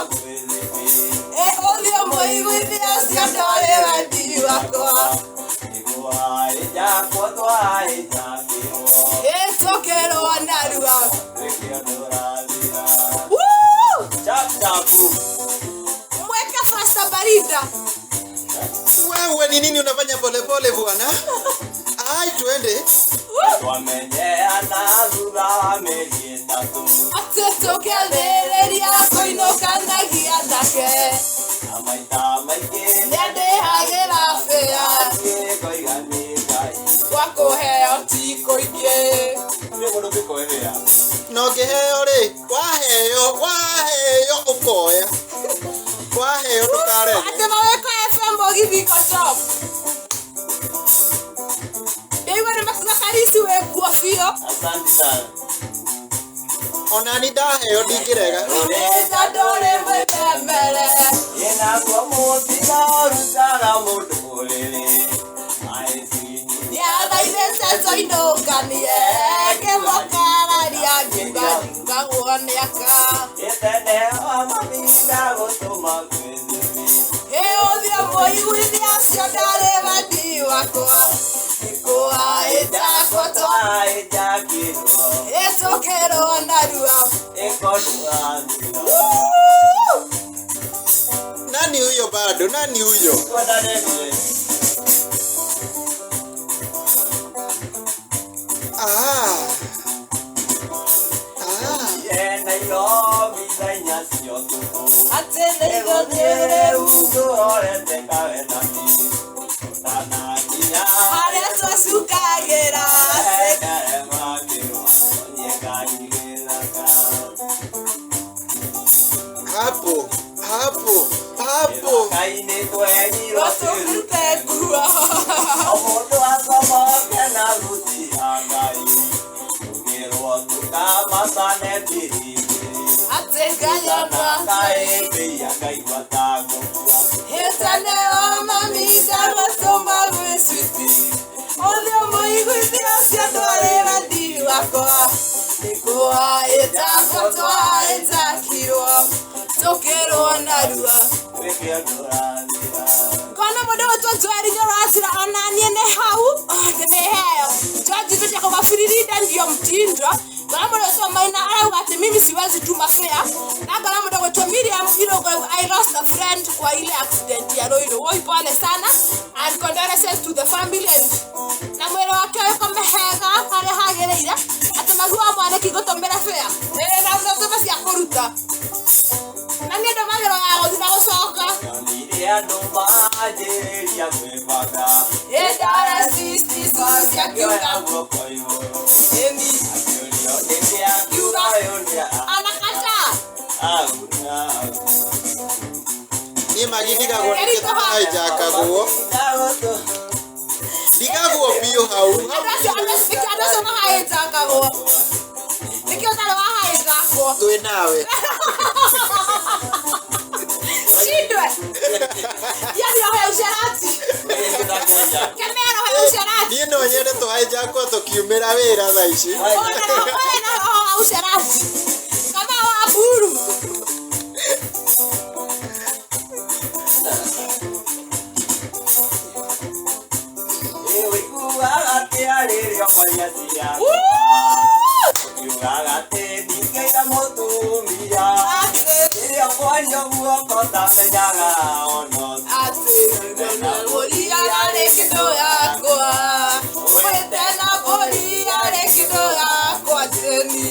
ũthiũ mũiguithia cio ndorĩ wendi wakwa ĩgũhaĩjakwo twahĩjakĩrwo ĩtũkĩrwo narua nĩkĩo ndũrathira Woo! chapu mweke fasta barida wewe ni nini unafanya polepole bwana? Ai, twende. twamenyeana thutha wa mĩeri ĩtatũ atĩ tũkĩambĩrĩria kũinũkanagia nake na maita maingĩ nĩandĩhagĩra bĩa ngoiga nĩ Ngai gwa kũheo ti kũingĩ nĩ mũndũ ngĩkwĩhĩa No ngĩheo rĩ, waheo ũkoya. Waheo ndũkarege. atĩ mawĩko FM mũgithiko job ndĩigua nĩ makarisi wĩ nguo biũ asante sana Ona ni ndaheo ndingĩrega. ũrĩnja ndũrĩ mwĩthemere ĩnaguo mũtiga ũrutaga mũndũ ũrĩrĩ aĩcinyi nĩathaithĩte tũinũkanie ngĩmũkararia ngiuga nĩaka ĩteneo maminda gũtũma kwĩthimi ũthiũ mũiguithia cio ndarĩ wendi wakwa ĩkũhaĩjakwo twaĩjakĩrwo ĩtũkĩrwo narua ĩkondũrathira Nani huyo bado? Nani huyo? twendanenie Ah. Nairobi thainya cio tũkũ atĩ nĩigũthiĩ rĩu tũrorete kawendani tũtanakinya harĩa twacukagĩra Hapo. tũtũrute nguo atĩ ngayonwa hĩtaneo maminda gũtũma gwĩcuti ũthiũ mũiguithia cio ndwarĩ wendi wakwa ĩkũhaĩjakwo twaĩjakirwo tũkĩrwo narua kona mũndũ gũtũtwarinywo ratira onanie nĩ hau nĩheo twajithũcia kũgabiririndandio mtindo kona mũndũ gũtwo maina arauga atĩ mimi siwezi tuma fea na kona mũndũ gũtwo Miriam Irogo I lost a friend kwa ile accident ya Roiro woi pole sana and condolences to the family and na mwĩrĩ wake ũkomehega harĩa hagĩrĩire atĩ maguo mwanĩki gũtũmĩra fea na ũtũme cia andũ manjĩrĩria kwĩbanga Ndara sisti cia kiuga guoko igũrũ Emi akĩũrio nĩkĩ akiuga yũnĩa anakata auna Niĩ Magi ndigagwo nĩkĩtũhaijakaguo. Ndigagwo biũ hau. Adacio mahaĩtakagwo Nĩkĩo ũtarĩ wahaĩtakwo Twĩ nawe. Shindwe Yani roho ya usherati Kemea roho ya usherati Niĩ no nyende tũhaijakwo tũkiumĩra wĩra thaa ici. Ona roho ya usherati Kama wa buru ũiguaga atĩa rĩrĩa ũkoria cia ũkiugaga atĩ ndingĩiga mũtumia rĩrĩa ũkoria guoko tamenyaga ono Ati Boria rekido yakwa Wetena boria rekido yakwa Teni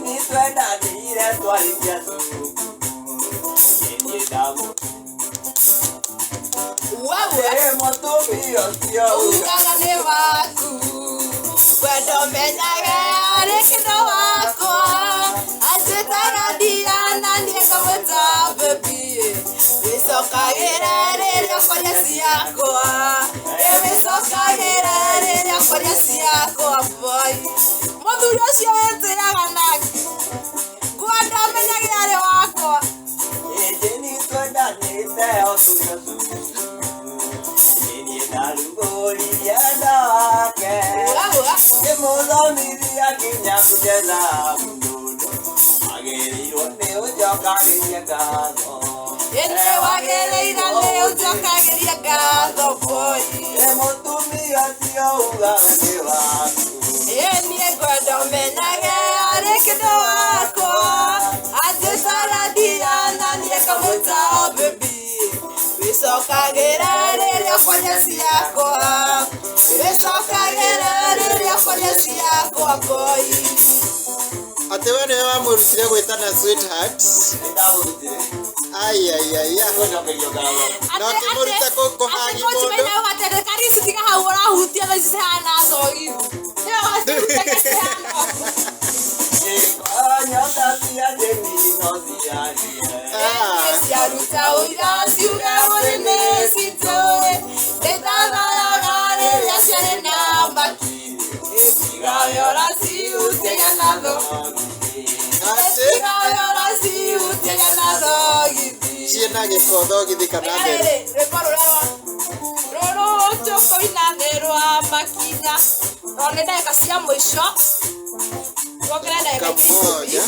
Ni twendanĩire twarĩkia cukuru nĩ ndamu Wewe mũtumia ũcio Ugaga nĩ waku Wendo menyage rekido wakwa Anjĩtaga Diana niĩ ngamwĩta baby Wĩcokagĩra rĩrĩa ũkoria ciakwa Wĩcokagĩra rĩrĩa ũkoria ciakwa boy Mũthuri ũcio wĩtĩaga nake Ngwenda ũmenyagĩra arĩ wakwa ni twendanĩte o tũrĩ o cukuru niĩ ndarugũririe nake ngĩmũthomithia nginya kũnjetha mũndũ agĩrĩirwo nĩ ũnjokagĩria ngatho Ĩnĩ wagĩrĩire nĩ ũnjokagĩria ngatho boy mũtumia ũcio ugaga nĩ waku Niĩ ngwenda ũmenyage arĩ kĩndũ wakwa Anjĩtaga Diana niĩ ngamwĩta baby Wĩcokagĩra rĩrĩa ũkoria ciakwa Wĩcokagĩra rĩrĩa ũkoria ciakwa boy Atĩ we nĩwe wamũrutire gwĩtana sweetheart. Ai. No kĩmũruta kũhagi mũndũ. Karisi tiga hau ũrahutia thaa ici cihana thogithi nyota cia ndĩni no ciarie Ciaruta ũira ciuga mũrĩ nĩ citũĩ Nĩtathayaga rĩrĩa ciarĩ na makiri Cigayora ciutĩga na Cigayora ciutĩga na thogithi Ciĩna gĩko thogithi kana therũ. Rwĩmbo rũrũ tũkũina nĩ rwa makinya No nĩ ndagĩka cia mũico Tuongerere ndagĩka Kamoja.